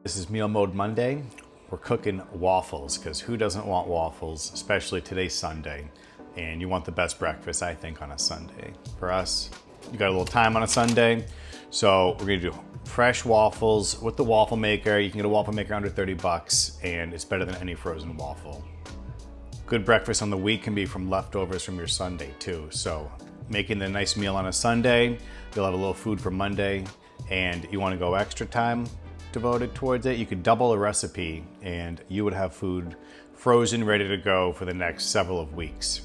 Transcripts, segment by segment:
This is Meal Mode Monday. We're cooking waffles because who doesn't want waffles, especially today's Sunday. And you want the best breakfast, I think, on a Sunday. For us, you got a little time on a Sunday. So we're gonna do fresh waffles with the waffle maker. You can get a waffle maker under 30 bucks and it's better than any frozen waffle. Good breakfast on the week can be from leftovers from your Sunday too. So making the nice meal on a Sunday, you'll have a little food for Monday, and you wanna go extra time devoted towards it, you could double the recipe and you would have food frozen, ready to go for the next several of weeks.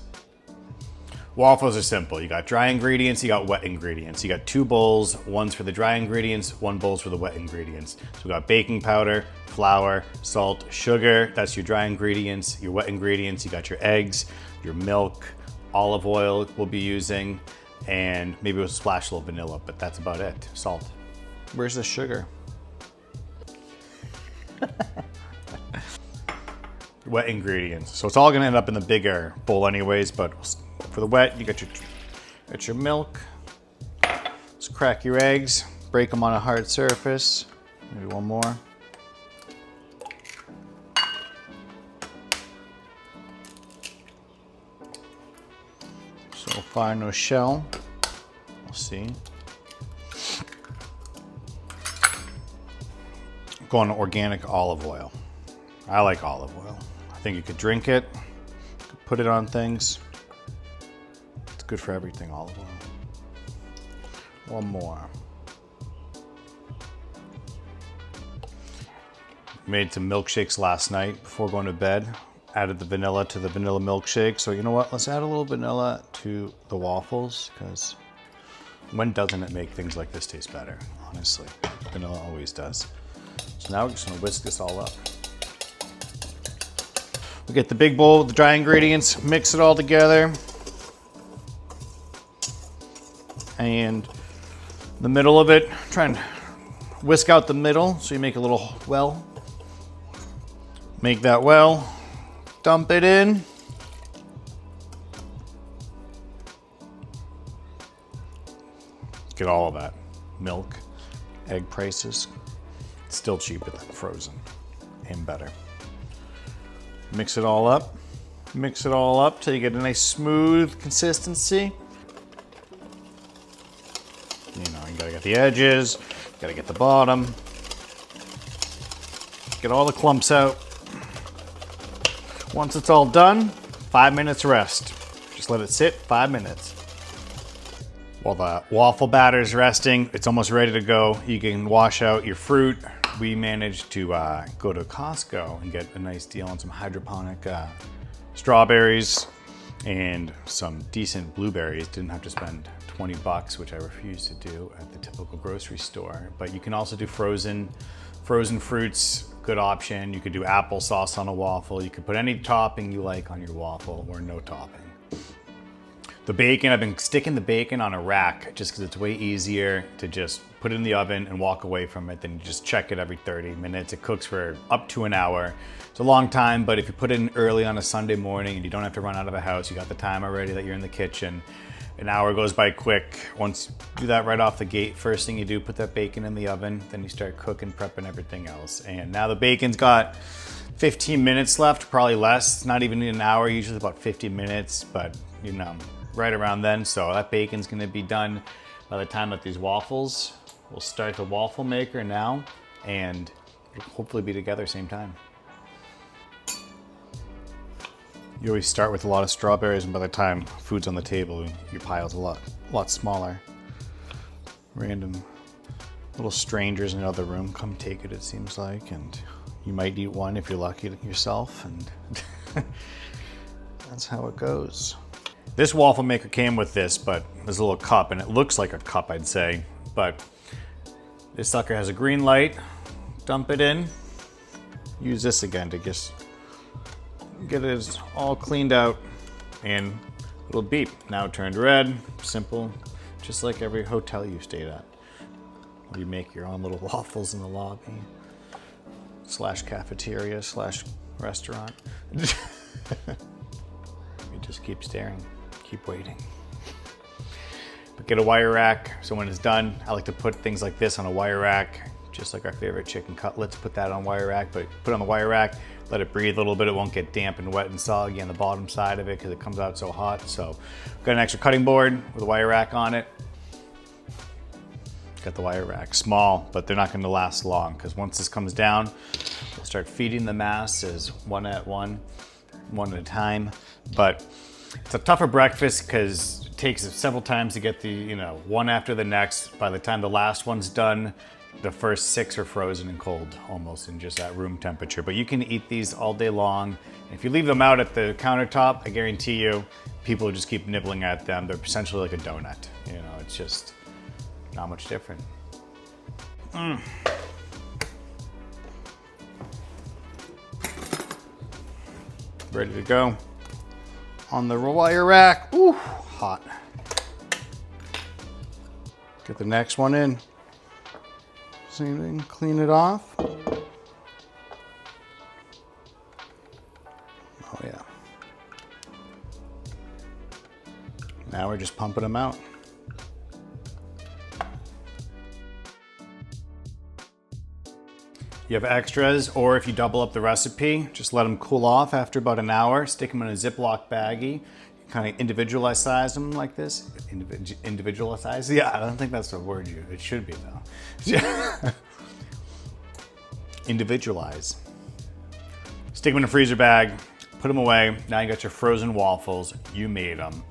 Waffles are simple. You got dry ingredients, you got wet ingredients. You got two bowls, one's for the dry ingredients, one bowl's for the wet ingredients. So we got baking powder, flour, salt, sugar, that's your dry ingredients. Your wet ingredients, you got your eggs, your milk, olive oil we'll be using, and maybe we'll splash a little vanilla, but that's about it. Salt. Where's the sugar? Wet ingredients. So it's all gonna end up in the bigger bowl anyways, but for the wet, you got your milk. Let's crack your eggs, break them on a hard surface. Maybe one more. So far, no shell. We'll see. Going to organic olive oil. I like olive oil. I think you could drink it, could put it on things. It's good for everything, olive oil. One more. Made some milkshakes last night before going to bed. Added the vanilla to the vanilla milkshake. So you know what? Let's add a little vanilla to the waffles, because when doesn't it make things like this taste better? Honestly, vanilla always does. So now we're just gonna whisk this all up. We get the big bowl with the dry ingredients, mix it all together. And the middle of it, try and whisk out the middle so you make a little well. Make that well, dump it in. Get all of that. Milk, egg prices. Still cheaper than frozen and better. Mix it all up. Mix it all up till you get a nice smooth consistency. You know, you gotta get the edges, gotta get the bottom. Get all the clumps out. Once it's all done, 5 minutes rest. Just let it sit 5 minutes. While the waffle batter's resting, it's almost ready to go. You can wash out your fruit. We managed to go to Costco and get a nice deal on some hydroponic strawberries and some decent blueberries. Didn't have to spend 20 bucks, which I refuse to do at the typical grocery store. But you can also do frozen fruits, good option. You could do applesauce on a waffle. You could put any topping you like on your waffle or no topping. The bacon, I've been sticking the bacon on a rack just because it's way easier to just put it in the oven and walk away from it than you just check it every 30 minutes. It cooks for up to an hour. It's a long time, but if you put it in early on a Sunday morning and you don't have to run out of the house, you got the time already that you're in the kitchen, an hour goes by quick. Once you do that right off the gate, first thing you do, put that bacon in the oven, then you start cooking, prepping everything else. And now the bacon's got 15 minutes left, probably less, not even an hour, usually about 50 minutes, but you know, right around then. So that bacon's gonna be done by the time that these waffles, we'll start the waffle maker now and it'll hopefully be together same time. You always start with a lot of strawberries, and by the time food's on the table, your pile's a lot smaller. Random little strangers in another room come take it, it seems like, and you might eat one if you're lucky yourself, and that's how it goes. This waffle maker came with this, but there's a little cup, and it looks like a cup, I'd say, but this sucker has a green light. Dump it in. Use this again to just get it all cleaned out, and it'll beep. Now it turned red. Simple, just like every hotel you stayed at. You make your own little waffles in the lobby / cafeteria / restaurant. You just keep staring, keep waiting. But get a wire rack, so when it's done, I like to put things like this on a wire rack, just like our favorite chicken cutlets. Put that on wire rack, but put it on the wire rack, let it breathe a little bit. It won't get damp and wet and soggy on the bottom side of it because it comes out so hot. So got an extra cutting board with a wire rack on it. Got the wire rack, small, but they're not gonna last long because once this comes down, we'll start feeding the masses one at a time. But it's a tougher breakfast because it takes several times to get the, one after the next. By the time the last one's done, the first 6 are frozen and cold, almost in just at room temperature. But you can eat these all day long. And if you leave them out at the countertop, I guarantee you, people will just keep nibbling at them. They're essentially like a donut. It's just not much different. Ready to go on the wire rack. Ooh, hot. Get the next one in. Same thing, clean it off. Oh yeah. Now we're just pumping them out. You have extras, or if you double up the recipe, just let them cool off after about an hour. Stick them in a Ziploc baggie. Kind of individualize size them like this. Individualize? Yeah, I don't think that's the word it should be though. Individualize. Stick them in a freezer bag, put them away. Now you got your frozen waffles. You made them.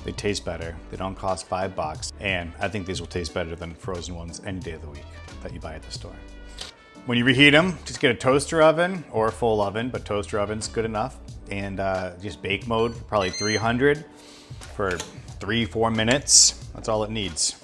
They taste better. They don't cost $5. And I think these will taste better than frozen ones any day of the week that you buy at the store. When you reheat them, just get a toaster oven or a full oven, but toaster oven's good enough. And just bake mode, probably 300 for 3-4 minutes. That's all it needs.